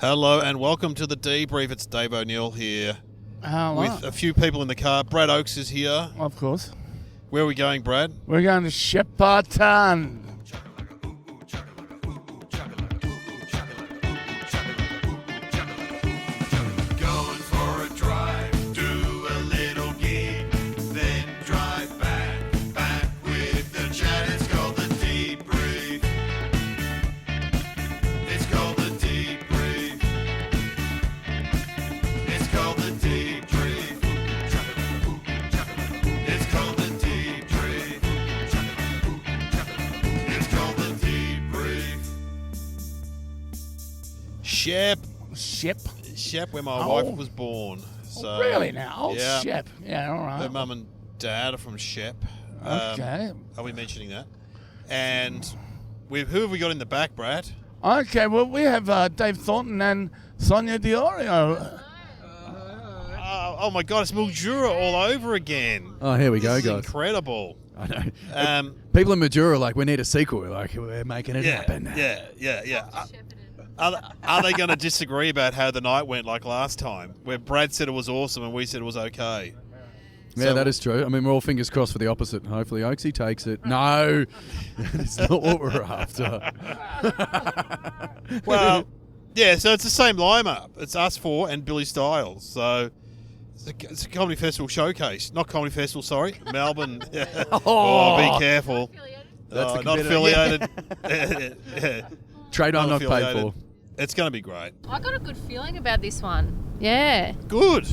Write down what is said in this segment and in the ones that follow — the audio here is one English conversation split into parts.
Hello and welcome to the debrief. It's Dave O'Neill here with a few people in the car. Brad Oakes is here. Of course. Where are we going, Brad? We're going to Shepparton. Shep, where my wife was born. So, really now? Yeah. Shep. Yeah, all right. Her mum and dad are from Shep. Okay. Are we mentioning that? And who have we got in the back, Brad? Okay, well, we have Dave Thornton and Sonia Iorio. Oh my God, it's Mildura all over again. Oh, here we go, This is guys. incredible. I know. People in Mildura are like, we need a sequel. We're making it happen. Yeah. Are they going to disagree about how the night went like last time, where Brad said it was awesome and we said it was okay? Yeah, So- that is true. I mean, we're all fingers crossed for the opposite. Hopefully, Oaksy takes it. No, it's not what we're after. Well, yeah, so it's the same lineup. It's us four and Billy Styles. So it's a comedy festival showcase. Not comedy festival, sorry. Melbourne. Oh, be careful. That's the not competitor. affiliated. Yeah. Trade I'm not paid affiliated. for. It's going to be great. I got a good feeling about this one. Yeah. Good.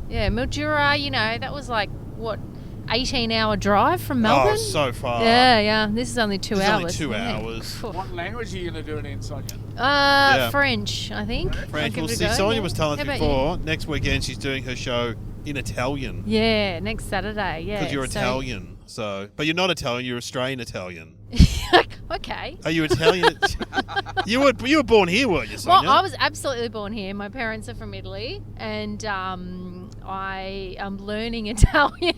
Yeah, Mildura, that was like, 18-hour drive from Melbourne? Oh, so far. Yeah. This is only 2 It's hours. only 2 Yeah. hours. Phew. What language are you going to do it in, Sonia? Yeah. French, I think. French. I'll Well, give it see, a go, Sonia yeah. was telling How us about before, next weekend she's doing her show in Italian. you? Yeah, next Saturday, yeah. Because you're so- Italian. So, but you're not Italian, you're Australian Italian. Okay. Are you Italian? you were born here, weren't you, Well, Sonia? I was absolutely born here. My parents are from Italy, and I am learning Italian.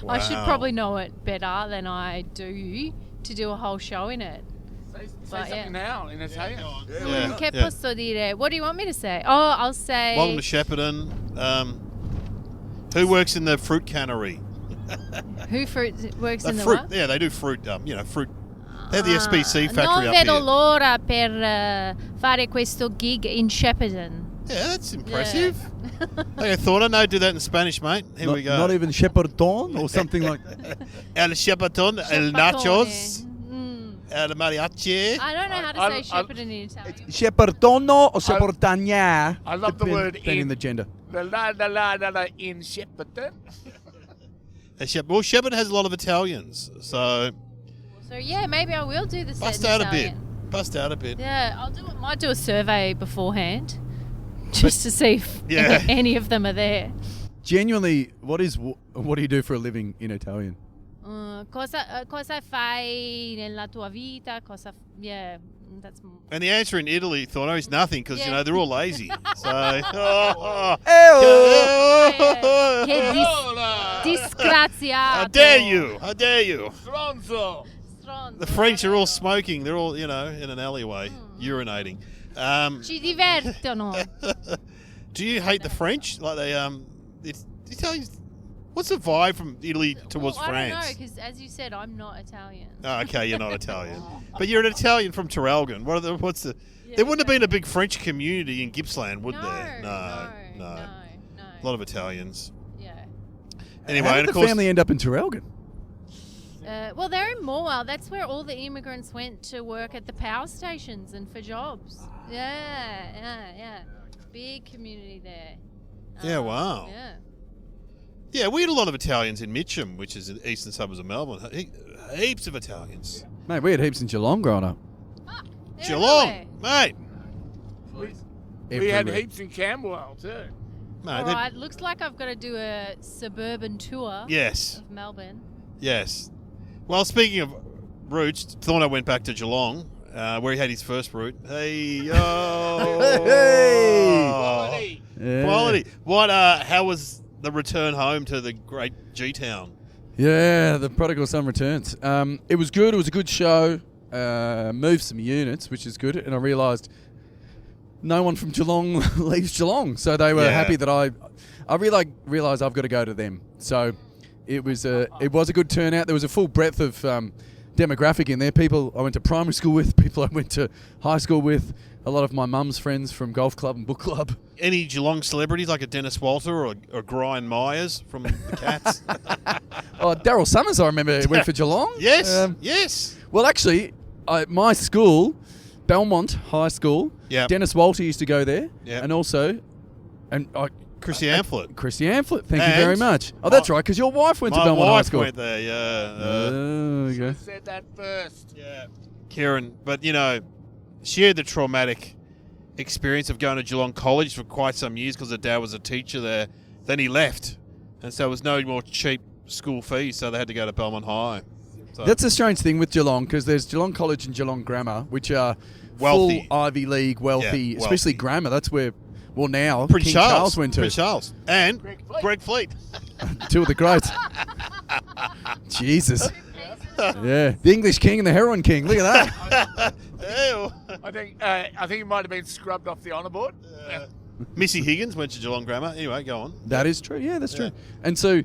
I should Wow. probably know it better than I do to do a whole show in it. Say But, something now in Italian. Yeah, Che yeah. posso dire? What do you want me to say? Oh, I'll say. Welcome to Shepparton. Who works in the fruit cannery? Who works in the fruit. what? Yeah, they do fruit. Fruit. They have the SBC factory Non up vedo here. l'ora per fare questo gig in Shepparton. Yeah, that's impressive. Okay, Thornton, no, do that in Spanish, mate. Here we go. Not even Shepparton or something like that. El Shepparton, El Nachos, Mm. El Mariachi. I don't know how to I- say Shepparton in Italian. Sheppartono or Sheppartagna. I love the word depending in. the gender. The la in Shepparton. Well, Shepparton has a lot of Italians, so So yeah, maybe I will do the set bust in out a bit. Italian. Bust out a bit. Yeah, might do a survey beforehand, just to see if Yeah. any of them are there. Genuinely, what do you do for a living in Italian? Cosa fai nella tua vita? Yeah, that's. And the answer in Italy, Thorno, is nothing because Yeah. they're all lazy. So, Che disgraziato! how dare you? How dare you? Stronzo. Stronzo. The French are all smoking. They're all, in an alleyway, urinating. Ci divertono. Do you hate the French? Like it's Italians. What's the vibe from Italy towards I don't know, France? because as you said, I'm not Italian. Oh, okay, you're not Italian, but you're an Italian from Traralgon. What's the? There wouldn't have been a big French community in Gippsland, would there? No. A lot of Italians. Yeah. Anyway, How and did of the course, family end up in Traralgon? Well, they're in Morwell. That's where all the immigrants went to work at the power stations and for jobs. Yeah. Big community there. Yeah, wow. Yeah. Yeah, we had a lot of Italians in Mitcham, which is in the eastern suburbs of Melbourne. Heaps of Italians. Mate, we had heaps in Geelong growing up. Geelong, mate. We had Everywhere. heaps in Camberwell too. Mate, All right. Looks like I've got to do a suburban tour Yes, of Melbourne. yes. Well, speaking of routes, Thorno went back to Geelong, where he had his first route. Hey, Hey! Yeah. Quality. What? How was the return home to the great G-Town? Yeah, the prodigal son returns. It was good. It was a good show. Moved some units, which is good. And I realised no one from Geelong leaves Geelong. So they were happy that I really realised I've got to go to them. So it was a good turnout. There was a full breadth of demographic in there. People I went to primary school with, people I went to high school with, a lot of my mum's friends from golf club and book club. Any Geelong celebrities like a Dennis Walter or Brian Myers from the Cats? Daryl Summers, I remember, went for Geelong. Yes, yes. Well, actually, my school, Belmont High School, Yep. Dennis Walter used to go there, Yep. and also, Chrissy Amphlett. Chrissy Amphlett. Thank you And very much. Oh, that's right, because your wife went to My Belmont High wife School. went there, yeah. There you go. Said that first. Yeah. Kieran, but she had the traumatic experience of going to Geelong College for quite some years because her dad was a teacher there. Then he left, and so there was no more cheap school fees, so they had to go to Belmont High. So That's a strange thing with Geelong, because there's Geelong College and Geelong Grammar, which are Wealthy. full Ivy League, wealthy, Yeah, especially wealthy. Grammar. That's where, well, now Prince King Charles went to. Prince Charles and Greg Fleet. Two of the greats. Jesus. Yeah, the English King and the Heroin King. Look at that. Ew. I think he might have been scrubbed off the honour board. Missy Higgins went to Geelong Grammar. Anyway, go on. That is true. Yeah, that's Yeah. true. And so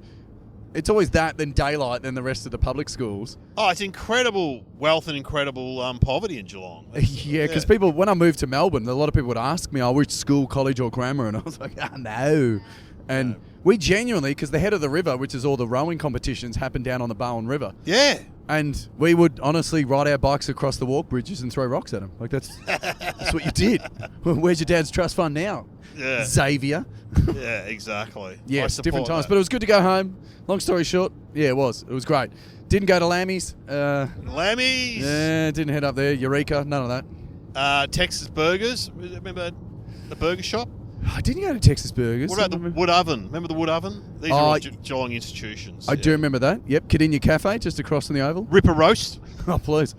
it's always that, then daylight, then the rest of the public schools. Oh, it's incredible wealth and incredible poverty in Geelong. Yeah, because people, when I moved to Melbourne, a lot of people would ask me, which school, college or grammar? And I was like, no. And we genuinely, because the head of the river, which is all the rowing competitions, happen down on the Barwon River. Yeah. And we would honestly ride our bikes across the walk bridges and throw rocks at them. Like, that's what you did. Where's your dad's trust fund now? Yeah. Xavier. Yeah, exactly. Yeah, I it's different support times. that. But it was good to go home. Long story short, yeah, it was. It was great. Didn't go to Lammy's. Lammies. Yeah, didn't head up there. Eureka, none of that. Texas Burgers. Remember the burger shop? I didn't go to Texas Burgers. What about the Wood Oven? Remember the Wood Oven? These are all Geelong institutions. I do remember that. Yep, Cadinia Cafe, just across from the Oval. Ripper Roast. Oh, please.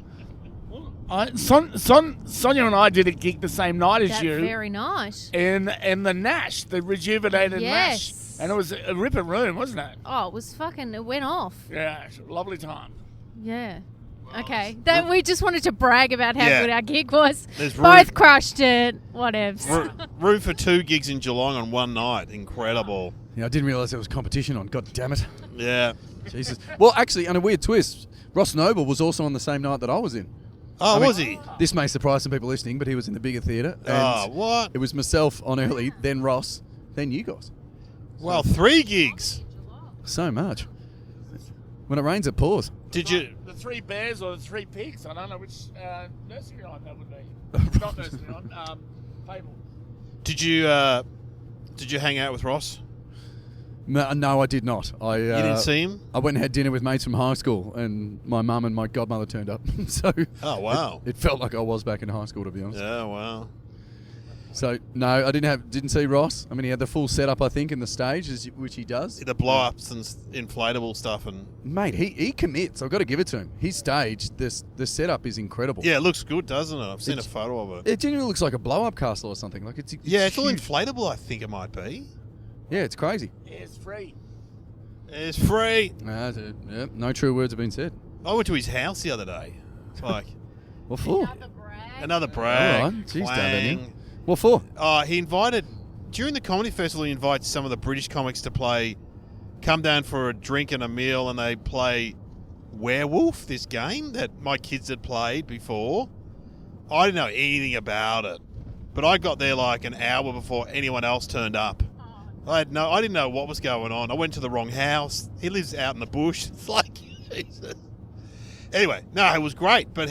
Sonia and I did a gig the same night as That you very night. in the Nash, the rejuvenated Nash. Yes. And it was a ripper room, wasn't it? Oh, it was fucking. It went off. Yeah, it was a lovely time. Yeah. Okay. We just wanted to brag about how Yeah. good our gig was. There's Both crushed it. Whatevs. Room for 2 gigs in Geelong on one night. Incredible. Yeah, I didn't realise there was competition on. God damn it. Yeah. Jesus. Well, actually, on a weird twist, Ross Noble was also on the same night that I was in. Oh, I mean, was he? This may surprise some people listening, but he was in the bigger theatre. Oh, And what? it was myself on early, then Ross, then you guys. Well, 3 gigs. So much. When it rains, it pours. Did you? The 3 bears or the 3 pigs? I don't know which nursery rhyme that would be. Not nursery rhyme. Fable. Did you hang out with Ross? No, I did not. You didn't see him? I went and had dinner with mates from high school, and my mum and my godmother turned up. So Oh, wow. it felt like I was back in high school, to be honest. Yeah, wow. So no, I didn't see Ross. I mean, he had the full setup, I think, in the stage, which he does. The blow-ups and inflatable stuff and... Mate, he commits. I've got to give it to him. His stage, the setup is incredible. Yeah, it looks good, doesn't it? I've seen a It's- photo of it. It genuinely looks like a blow-up castle or something. Like it's Yeah, it's all huge. inflatable, I think it might be. Yeah, it's crazy. Yeah, it's free. It's free. Yeah, no true words have been said. I went to his house the other day. It's like, What for? another brag. All right. Jeez, clang. Daniel. What for? He invited, during the comedy festival, he invites some of the British comics to come down for a drink and a meal, and they play Werewolf, this game that my kids had played before. I didn't know anything about it, but I got there like an hour before anyone else turned up. I didn't know what was going on. I went to the wrong house. He lives out in the bush. It's like, Jesus. Anyway, no, it was great, but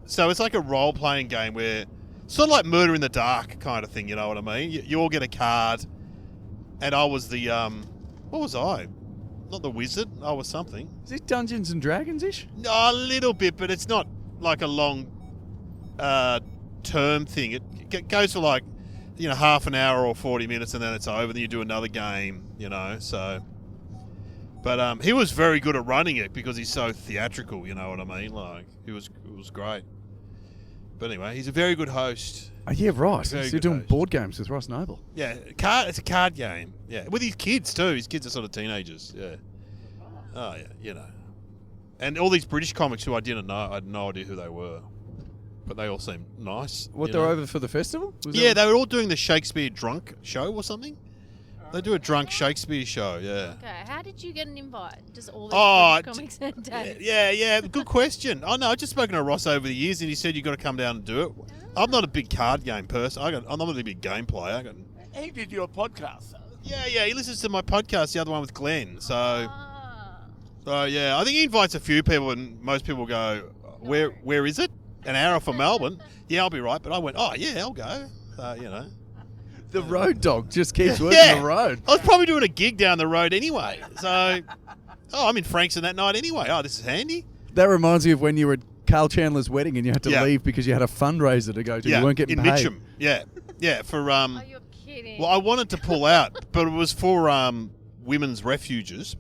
so it's like a role-playing game where sort of like Murder in the Dark kind of thing, you know what I mean? You all get a card, and I was the, what was I? Not the wizard, I was something. Is it Dungeons and Dragons-ish? No, a little bit, but it's not like a long term thing. It goes for like, half an hour or 40 minutes, and then it's over, then you do another game, so... But he was very good at running it because he's so theatrical, you know what I mean? Like, it was great. But anyway, he's a very good host. Oh, yeah, right. So Very you're good doing host. board games with Ross Noble. Yeah, it's a card game. Yeah, with his kids too. His kids are sort of teenagers. Yeah. Oh yeah, And all these British comics who I didn't know, I had no idea who they were. but they all seemed nice. What, you they're know. over for the festival? Was Yeah, that- they were all doing the Shakespeare drunk show or something. They do a drunk Shakespeare show, yeah. Okay, how did you get an invite? Just all these Oh, British comics and dates? Yeah, good question. Oh, no, I've just spoken to Ross over the years, and he said you've got to come down and do it. I'm not a big card game person. I'm not a big game player. He did your podcast. Yeah, he listens to my podcast, the other one with Glenn. So Ah. yeah, I think he invites a few people, and most people go, where is it? An hour from Melbourne? Yeah, I'll be right. But I went, oh, yeah, I'll go. You know. The road dog just keeps working Yeah. the road. I was probably doing a gig down the road anyway. So, I'm in Frankston that night anyway. Oh, this is handy. That reminds me of when you were at Carl Chandler's wedding and you had to Yeah. leave because you had a fundraiser to go to. Yeah, You weren't getting in paid. Mitcham. Yeah, for Oh, you're kidding. Well, I wanted to pull out, but it was for women's refuges,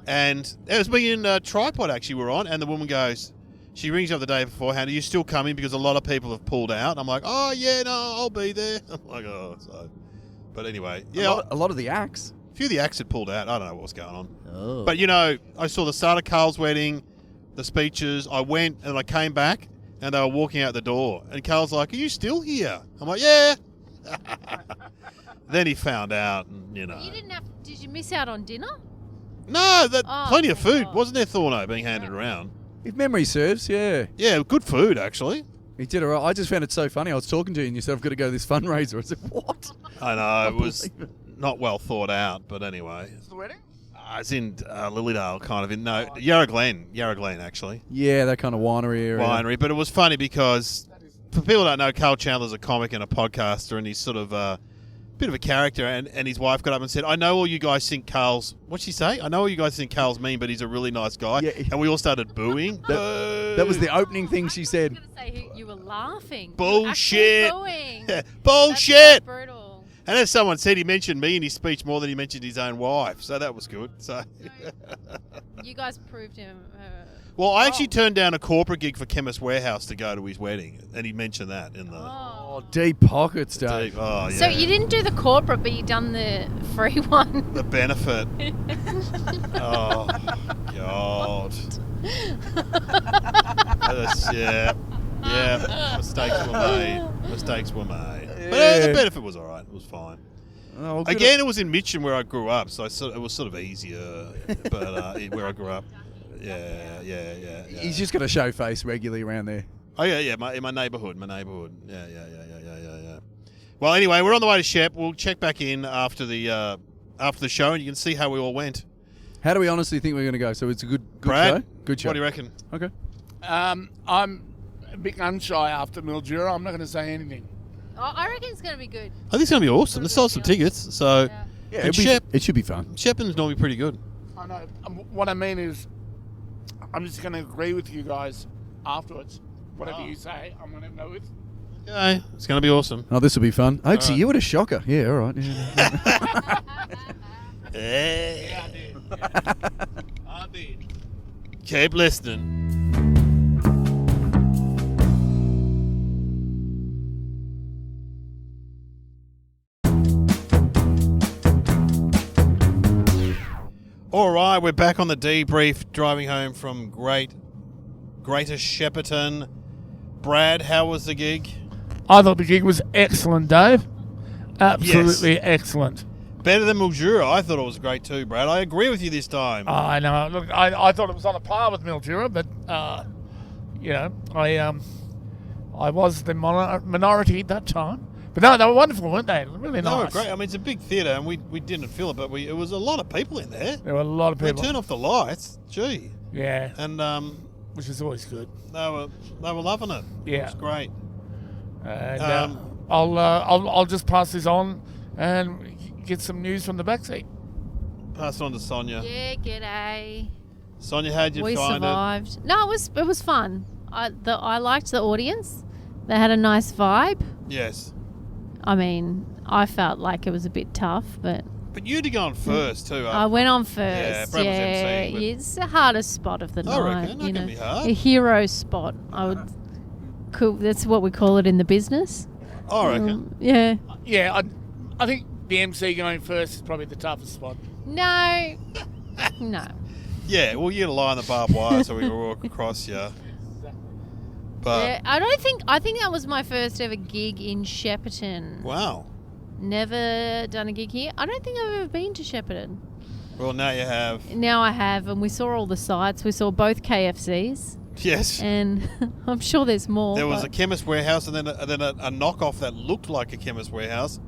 and it was me and Tripod actually were on, and the woman goes, she rings up the day beforehand, are you still coming? Because a lot of people have pulled out. I'm like, oh yeah, no, I'll be there. I'm like, oh, so. But anyway, yeah, A lot of the acts. a few of the acts had pulled out. I don't know what was going on. Oh. But, you know, I saw the start of Carl's wedding, the speeches. I went and I came back and they were walking out the door. And Carl's like, are you still here? I'm like, yeah. Then he found out, and, you know. You didn't have. Did you miss out on dinner? No, Oh, plenty of thank food. God. Wasn't there, Thorno, being handed around? If memory serves, yeah. Yeah, good food, actually. He did all right. I just found it so funny. I was talking to you and you said, I've got to go to this fundraiser. I said, what? I know, it was believe not well thought out, but anyway. It's the wedding? It's in Lilydale, kind of. No, Yarra Glen, actually. Yeah, that kind of winery area. Winery. But it was funny because, for people who don't know, Carl Chandler's a comic and a podcaster, and he's sort of a bit of a character. And his wife got up and said, I know all you guys think Carl's... What'd she say? I know all you guys think Carl's mean, but he's a really nice guy. Yeah. And we all started booing. That was the opening thing she I said. was going to say you were laughing. Bullshit. You were actually booing. Yeah, That's bullshit! so brutal. And as someone said, he mentioned me in his speech more than he mentioned his own wife. So that was good. So, You guys proved him. well, I actually turned down a corporate gig for Chemist Warehouse to go to his wedding, and he mentioned that in the. Oh, deep pockets, Dave. Oh, yeah. So you didn't do the corporate, but you done the free one. The benefit. Oh God. Yeah. Mistakes were made. But the benefit was all right. It was fine. Oh, good. Again, it was in Mitcham where I grew up, so it was sort of easier. But where I grew up, yeah. He's just got to show face regularly around there. Oh yeah, in my neighbourhood. Yeah. Well, anyway, we're on the way to Shep. We'll check back in after the show, and you can see how we all went. How do we honestly think we're going to go? So it's a good Brad, show? Good show. What do you reckon? Okay. I'm a bit gun-shy after Mildura. I'm not going to say anything. Oh, I reckon it's going to be good. I think it's going to be awesome. They sold some tickets, so Yeah. and Shep, It should be fun. Shepparton's normally pretty good. I know. What I mean is, I'm just going to agree with you guys afterwards. Whatever you say, I'm going to go with. Okay, it's going to be awesome. Oh, this will be fun. Oaksy, right. you were a shocker. Yeah, all right. Yeah. Yeah, I did. I did. Keep listening. All right, we're back on the debrief, driving home from Greater Shepparton. Brad, how was the gig? I thought the gig was excellent, Dave. Absolutely excellent. Better than Mildura. I thought it was great too, Brad. I agree with you this time. I know. Look, I thought it was on a par with Mildura, but I was the minority at that time. But no, they were wonderful, weren't they? Really No, nice. great. I mean, it's a big theatre, and we didn't feel it, but it was a lot of people in there. There were a lot of They people. turned off the lights. Gee. Yeah, And which is always good. they were loving it. It Yeah. was great. And I'll just pass this on and get some news from the backseat. Pass it on to Sonia. Yeah, g'day. Sonia, how'd you We find survived. No, it was fun. I liked the audience. They had a nice vibe. it? Yes. I mean, I felt like it was a bit tough, but But you'd have gone first too. I went on Yeah, first. Brad was emceeing, but- It's the hardest spot of the I night. reckon. That you can know, be hard. a hero spot. I would. Cool. That's what we call it in the business. I reckon. Yeah. Yeah, I think the MC going first is probably the toughest spot. No. No. Yeah, well, you got to lie on the barbed wire so we can walk across you. But Yeah, I think that was my first ever gig in Shepparton. wow. Never done a gig here. I don't think I've ever been to Shepparton. Well, now you have. Now I have, and we saw all the sites. We saw both KFCs, Yes. and I'm sure there's more. There was a but- Chemist Warehouse and then a knockoff that looked like a Chemist Warehouse,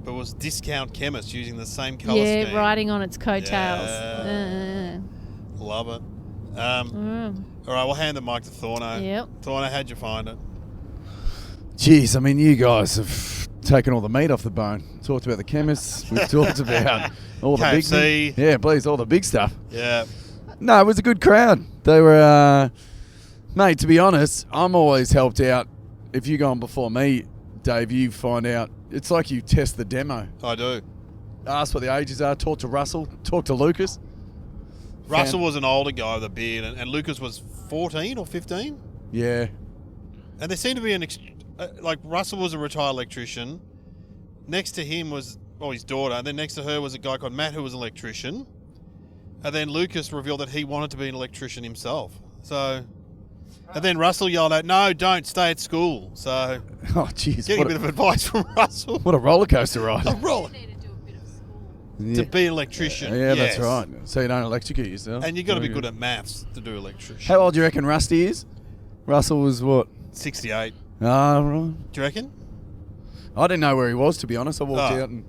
but was Discount Chemist using the same colour yeah, scheme. riding on its coattails. Love it. Mm. All right, we'll hand the mic to Thorno. Yep. Thorno, how'd you find it? Jeez, I mean, you guys have taken all the meat off the bone. Talked about the chemists. We've talked about all the KFC. big... Yeah, please, all the big stuff. Yeah. No, it was a good crowd. They were... mate, to be honest, I'm always helped out. If you go on before me, Dave, you find out... It's like you test the demo. I do. Ask what the ages are. Talk to Russell. Talk to Lucas. Russell was an older guy with a beard, and Lucas was 14 or 15. Yeah. And there seemed to be like Russell was a retired electrician. Next to him was his daughter, and then next to her was a guy called Matt who was an electrician. And then Lucas revealed that he wanted to be an electrician himself. So, and then Russell yelled out, "No, don't stay at school." So, Oh, jeez. getting a bit of advice from Russell. What a roller coaster ride. A roller. Need to do a bit of school. To be an electrician. Yeah, yes. that's right. So you don't electrocute yourself. And you've got to be Very good at maths to do electrician. How old do you reckon Rusty is? Russell was what? 68. Ah, right. Do you reckon? I didn't know where he was, to be honest. I walked Oh. out and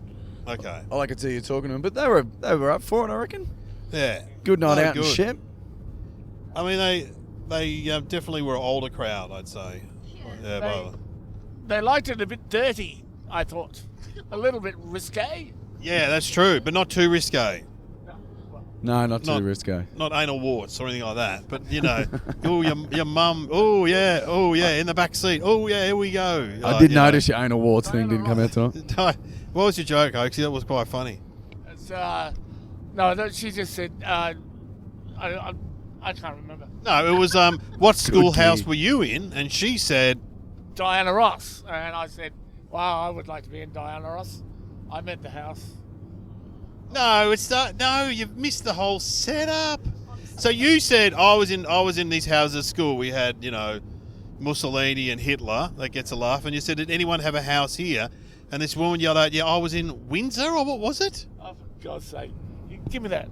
Okay. I could see you talking to him, but they were up for it, I reckon. Yeah. Good night Oh, out in good. Shep. I mean, they definitely were an older crowd, I'd say. Yeah, but, They liked it a bit dirty, I thought. A little bit risque. yeah, that's true, but not too risque. No, not too Not- risque. Not anal warts or anything like that. But, you know, oh, your mum, oh, yeah, in the back seat. Oh, yeah, here we go. I did notice your anal warts thing didn't come out tonight. What was your joke, Oaksy? That was quite funny. It's, no, she just said, I can't remember. No, it was, what schoolhouse gig. were you in? And she said, Diana Ross. And I said, wow, I would like to be in Diana Ross. I meant the house. no, it's not. No, you've missed the whole setup. So you said I was in these houses at school. We had, you know, Mussolini and Hitler. That gets a laugh. And you said, did anyone have a house here? And this woman yelled out, yeah, I was in Windsor, or what was it? Oh, for God's sake. Give me that.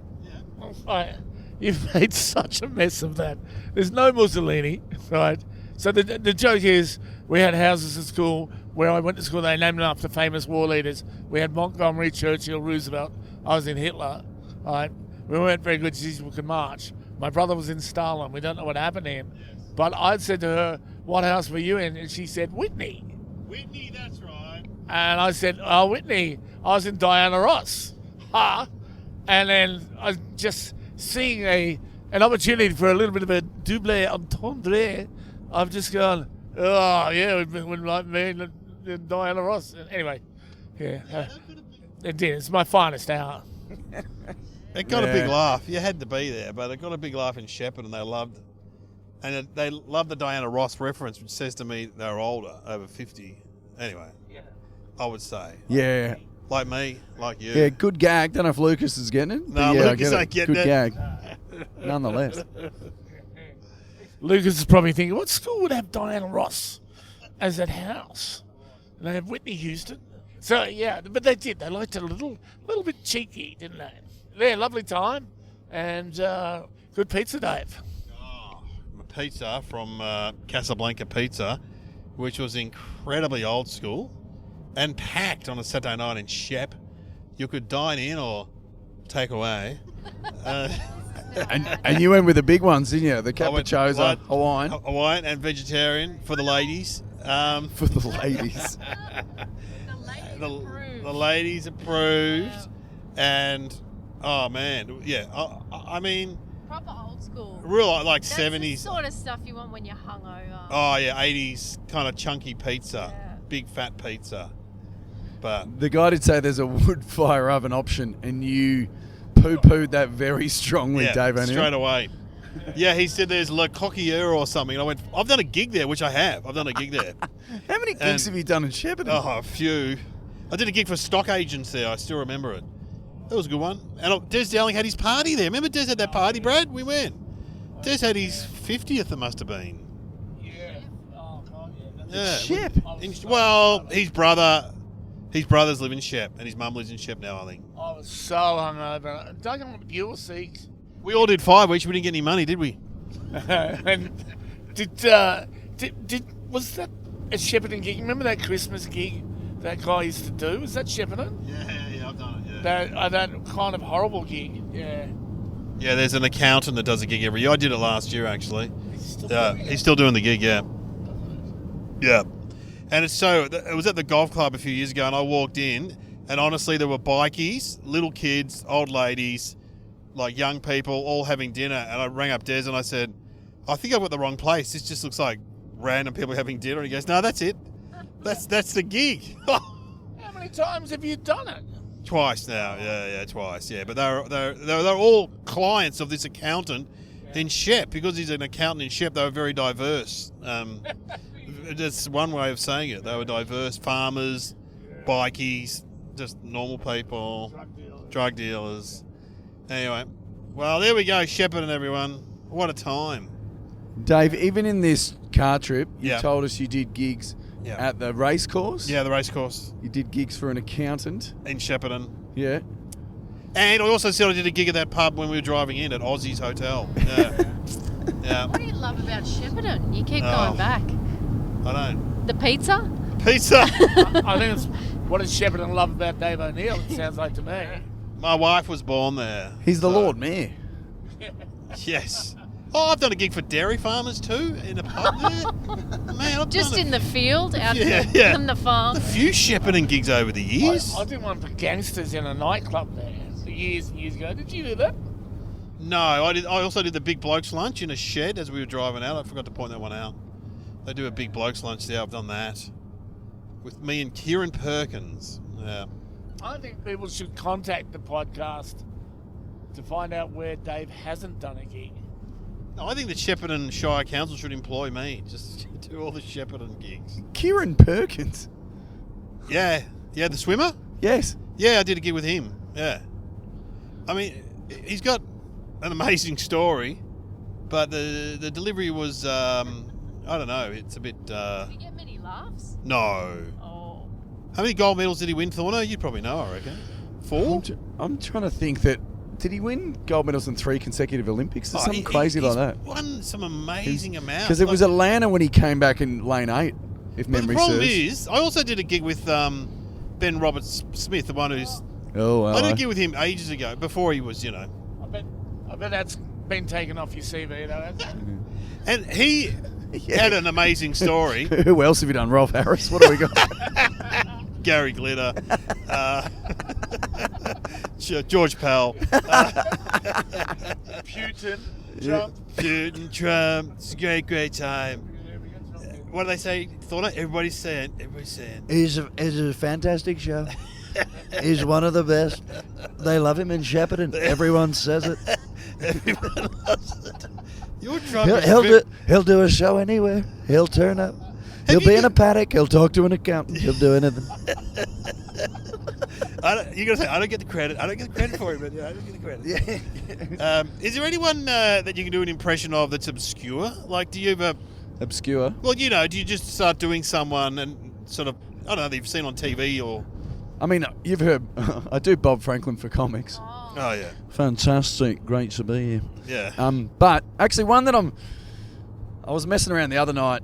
Yeah. You've made such a mess of that. There's no Mussolini, right? So the joke is we had houses at school where I went to school. They named them after famous war leaders. We had Montgomery, Churchill, Roosevelt. I was in Hitler, right? We weren't very good as we could march. My brother was in Stalin. We don't know what happened to him. But I said to her, what house were you in? And she said, Whitney. Whitney, that's right. And I said, oh, Whitney. I was in Diana Ross. Ha! And then I was just seeing an opportunity for a little bit of a double entendre. I've just gone, oh, yeah, when like me and Diana Ross. Anyway, yeah. It did. It's my finest hour. It got a Yeah. big laugh. You had to be there, but it got a big laugh in Shepparton, and they loved the Diana Ross reference, which says to me they were older, over 50. Anyway, I would say. Yeah. Like me, like you. Yeah, good gag. Don't know if Lucas is getting it. No, but yeah, I Lucas get ain't getting good it. gag. Nonetheless. Lucas is probably thinking, what school would have Diana Ross as that house? And they have Whitney Houston. So, yeah, but they did. They liked it a little bit cheeky, didn't they? Yeah, lovely time. And good pizza, Dave. Pizza from Casablanca Pizza, which was incredibly old school and packed on a Saturday night in Shep. You could dine in or take away. And you went with the big ones, didn't you? The I went capricciosa, blood- Hawaiian, Hawaiian and vegetarian for the ladies. for the ladies. The ladies approved. And, oh, man. Yeah, I mean, Proper old school. real like That's 70s. the sort of stuff you want when you're hungover. Oh, yeah, 80s kind of chunky pizza. Yeah. Big fat pizza. But The guy did say there's a wood fire oven option, and you poo-pooed that very strongly, yeah, Dave. O'Neill. straight away. Yeah, he said there's Le Coquilleur or something. And I went, I've done a gig there, which I have. I've done a gig there. How many gigs And- have you done in Shepparton? Oh, a few. I did a gig for stock agents there. I still remember it. That was a good one. And Des Dowling had his party there. Remember Des had that party, Brad? We went. Des had his 50th, it must have been. Yeah. Yeah. Shep. Well, his brothers live in Shep, and his mum lives in Shep now, I think. I was so hungover. Don't know what you were sick. We all did 5 weeks. We didn't get any money, did we? And was that a Shepparton gig? Remember that Christmas gig that guy used to do? Was that Shepparton? Yeah, I've done it. That kind of horrible gig. Yeah. Yeah, there's an accountant that does a gig every year. I did it last year, actually. He's Still doing the gig, yeah. Yeah. And it was at the golf club a few years ago, and I walked in, and honestly, there were bikies, little kids, old ladies, like young people, all having dinner. And I rang up Des and I said, I think I've got the wrong place. This just looks like random people having dinner. And he goes, no, that's it. That's the gig. How many times have you done it? Twice now, yeah, twice, yeah. But they're all clients of this accountant in Shep, because he's an accountant in Shep. They were very diverse. That's one way of saying it. They were diverse: farmers, bikies, just normal people, drug dealers. Anyway, well, there we go, Shepparton, everyone. What a time! Dave, even in this car trip, you Yeah. told us you did gigs at the race course. Yeah, the race course You did gigs for an accountant. in Shepparton. Yeah. And I also said I did a gig at that pub when we were driving in at Aussie's Hotel. Yeah. Yeah. What do you love about Shepparton? You keep Oh. going back. I don't. The pizza? Pizza. I think it's what does Shepparton love about Dave O'Neill? It sounds like to me. My wife was born there. He's the so- Lord Mayor. Yes. Oh, I've done a gig for dairy farmers too in a pub there. Man, I've Just done in the field, out Yeah. on the farm. a few Shepparton gigs over the years. I did one for gangsters in a nightclub there years and years ago. Did you do that? No, I did. I also did the big blokes lunch in a shed as we were driving out. I forgot to point that one out. They do a big blokes lunch there. I've done that with me and Kieran Perkins. Yeah. I think people should contact the podcast to find out where Dave hasn't done a gig. No, I think the Shepparton Shire Council should employ me just to do all the Shepparton gigs. Kieran Perkins. Yeah, the swimmer. Yes. Yeah, I did a gig with him. Yeah. I mean, he's got an amazing story, but the delivery was, I don't know, it's a bit... Did you get many laughs? No. Oh. How many gold medals did he win, Thorno? You'd probably know, I reckon. 4? I'm trying to think that... Did he win gold medals in 3 consecutive Olympics? Or something he- crazy he's like that? Won some amazing amounts. Because it was Atlanta when he came back in lane 8, if But memory the problem serves. is, I also did a gig with Ben Roberts Smith, the one who's... Oh, well. I did a gig with him ages ago, before he was, I bet that's been taken off your CV though, hasn't it? And he had an amazing story. Who else have you done? Rolf Harris? What have we got? Gary Glitter. George Pell. Putin, Trump. Putin, Trump. It's a great time. What do they say, Thorno? Everybody's saying. He's a fantastic show. He's one of the best. They love him in Shepparton. Everyone says it. Everyone loves it. Your Trump is He'll do a show anywhere. He'll turn up. He'll you be in got- a paddock. He'll talk to an accountant. He'll do anything. you got to say, I don't get the credit. I don't get the credit for it, but yeah, I don't get the credit. Yeah. Is there anyone that you can do an impression of that's obscure? Like, do you ever... Obscure. Well, do you just start doing someone and sort of, I don't know, that you've seen on TV or... I mean, you've heard... I do Bob Franklin for comics. Oh, yeah. Fantastic. Great to be here. Yeah. But actually one that I was messing around the other night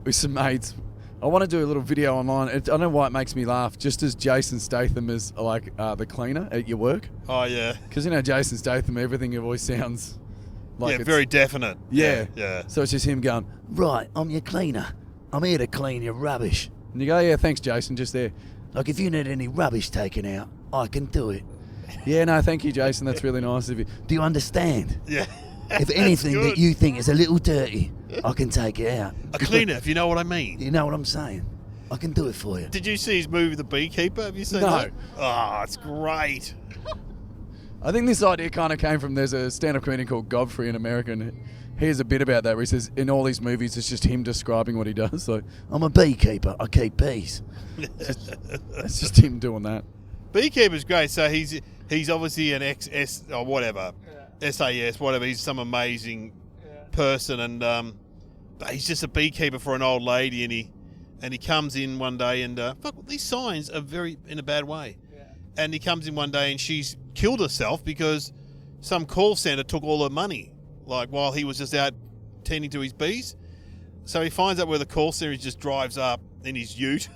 with some mates. I want to do a little video online. I don't know why it makes me laugh, just as Jason Statham is like the cleaner at your work. Oh, yeah. Because, Jason Statham, everything always sounds like it's very definite. Yeah. Yeah. So it's just him going, Right, I'm your cleaner. I'm here to clean your rubbish. and you go, yeah, thanks, Jason, just there. Like, if you need any rubbish taken out, I can do it. Yeah, no, thank you, Jason. That's really nice of you. Do you understand? Yeah. If That's anything good. that you think is a little dirty, I can take it out. A cleaner, if you know what I mean. You know what I'm saying? I can do it for you. Did you see his movie, The Beekeeper? Have you seen No. that? Oh, it's great. I think this idea kind of came from, there's a stand-up comedian called Godfrey in America, and he has a bit about that where he says in all these movies it's just him describing what he does. So I'm a beekeeper. I keep bees. it's just him doing that. Beekeeper's great. So he's obviously an ex-S or whatever, SAS, whatever. He's some amazing person, and he's just a beekeeper for an old lady, and he comes in one day and fuck, these signs are very in a bad way. Yeah. And he comes in one day and she's killed herself because some call center took all her money, like while he was just out tending to his bees. So he finds out where the call center is, just drives up in his ute,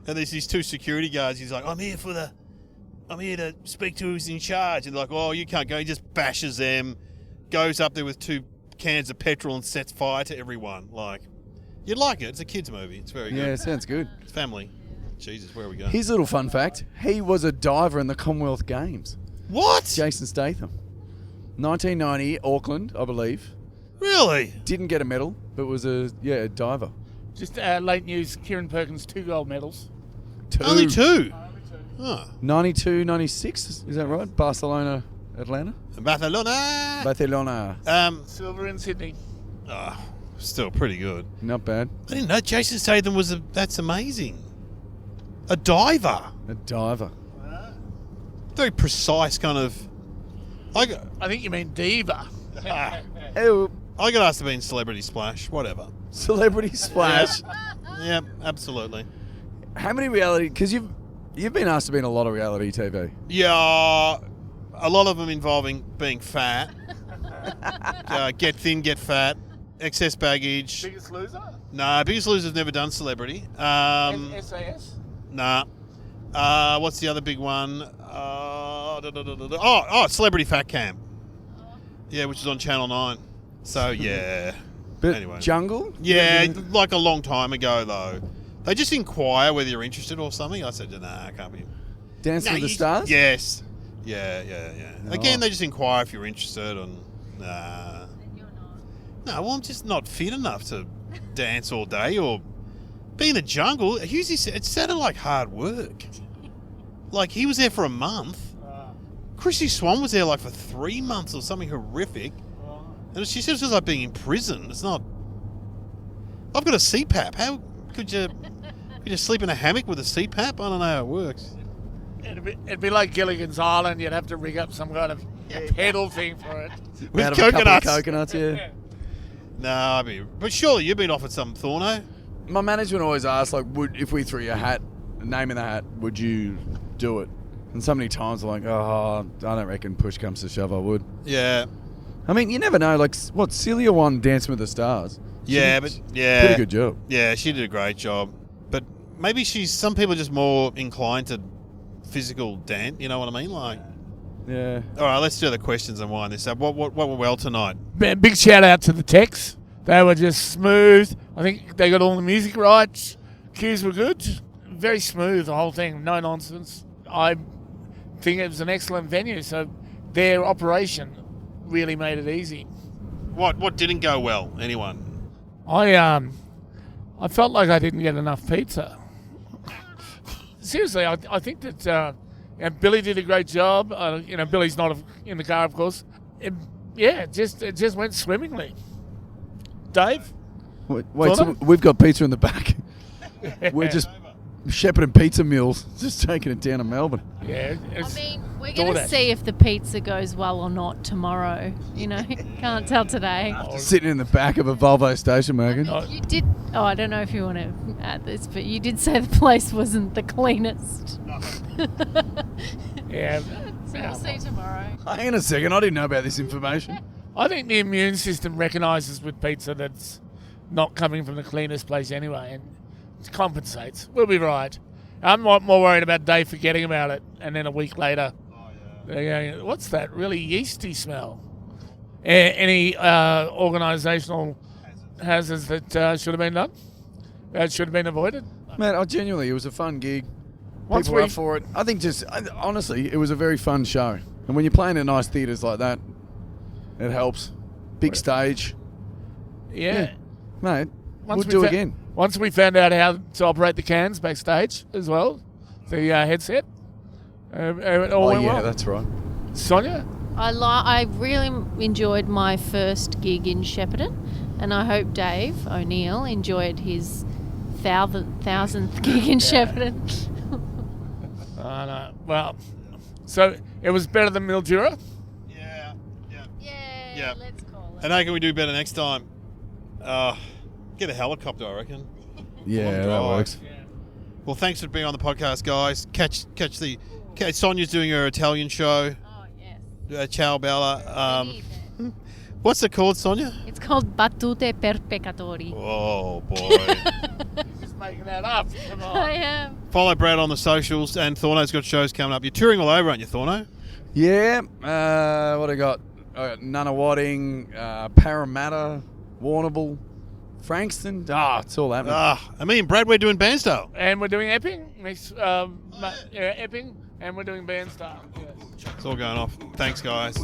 and there's these 2 security guards. He's like, I'm here to speak to who's in charge. And they're like, oh, you can't go. He just bashes them, goes up there with 2 cans of petrol and sets fire to everyone. Like, you'd like it. It's a kids' movie. It's very good. Yeah, sounds good. It's family. Jesus, where are we going? Here's a little fun fact. He was a diver in the Commonwealth Games. What? Jason Statham. 1990, Auckland, I believe. Really? Didn't get a medal, but was a diver. Just late news, Kieran Perkins, 2 gold medals. 2. Only 2? Huh. 92, 96, is that right? Barcelona, Atlanta? Barcelona. Silver in Sydney. Oh, still pretty good. Not bad. I didn't know Jason Statham was that's amazing. A diver. A diver. Very precise kind of... I think you mean diva. Oh, I got asked to be in Celebrity Splash, whatever. Celebrity Splash. Yeah, absolutely. How many reality... Because you've been asked to be in a lot of reality TV. Yeah, a lot of them involving being fat. Get thin, get fat. Excess baggage. Biggest Loser? Nah, Biggest Loser's never done Celebrity. SAS? Nah. What's the other big one? Celebrity Fat Cam. Yeah, which is on Channel 9. So, yeah. But anyway. Jungle? Yeah, like a long time ago, though. They just inquire whether you're interested or something. I said, nah, I can't be. Dance with the Stars? Yes. Yeah. Oh. Again, they just inquire if you're interested, and nah. And you're not. No, well, I'm just not fit enough to dance all day or be in the jungle. It sounded like hard work. Like, he was there for a month. Chrissy Swan was there like for 3 months or something horrific. And she said it was like being in prison. It's not... I've got a CPAP. How could you sleep in a hammock with a CPAP? I don't know how it works. It'd be like Gilligan's Island. You'd have to rig up some kind of pedal thing for it. With Out of a couple of coconuts. coconuts, yeah. No, but surely you've been offered some, Thorno. My management always asks, like, if we threw your name in the hat, would you do it? And so many times I'm like, I don't reckon push comes to shove, I would. Yeah. I mean, you never know. Like, what, Celia won Dancing with the Stars. Yeah, but yeah. Pretty good job. Yeah, she did a great job. But maybe some people are just more inclined to physical dance, you know what I mean? Like, yeah. All right, let's do the questions and wind this up. What went well tonight? Big shout out to the techs. They were just smooth. I think they got all the music right. Cues were good. Very smooth, the whole thing. No nonsense. I think it was an excellent venue, so their operation really made it easy. What didn't go well? Anyone? I felt like I didn't get enough pizza. Seriously, I think that Billy did a great job. Billy's not in the car, of course. It just went swimmingly. Dave? Wait, so we've got pizza in the back. We're just Shepparton pizza mules, just taking it down to Melbourne. Yeah. We're going to see if the pizza goes well or not tomorrow. Can't tell today. Sitting in the back of a Volvo station wagon. You did. Oh, I don't know if you want to add this, but you did say the place wasn't the cleanest. Yeah. So we'll see tomorrow. Hang on a second, I didn't know about this information. I think the immune system recognises with pizza that's not coming from the cleanest place anyway, and it compensates. We'll be right. I'm more worried about Dave forgetting about it, and then a week later, they're going, what's that really yeasty smell? Any organisational hazards that should have been done? That should have been avoided? Man, it was a fun gig. Once People were up for it. I think honestly, it was a very fun show. And when you're playing in nice theatres like that, it helps. Big stage. Yeah. Mate, we'll do it again. Once we found out how to operate the cans backstage as well, the headset, it all went well. That's right. Sonia? I really enjoyed my first gig in Shepparton, and I hope Dave O'Neill enjoyed his thousandth gig in Shepparton. No. Well, so it was better than Mildura? Yeah. Yeah, let's call it. And how can we do better next time? Get a helicopter, I reckon. Yeah, that drive. works. Well, thanks for being on the podcast, guys. Catch Sonia's doing her Italian show. Oh, yes. Ciao Bella. Believe it. What's it called, Sonia? It's called Battute per Peccatori. Oh boy. Just making that up. Come on. I am. Follow Brad on the socials, and Thorno's got shows coming up. You're touring all over, aren't you, Thorno? Yeah. What I got? Nunawading, Parramatta, Warrnambool, Frankston. It's all happening. I mean, Brad, we're doing Bairnsdale. And we're doing Epping next. Epping, and we're doing Bairnsdale. Yes. It's all going off. Thanks, guys.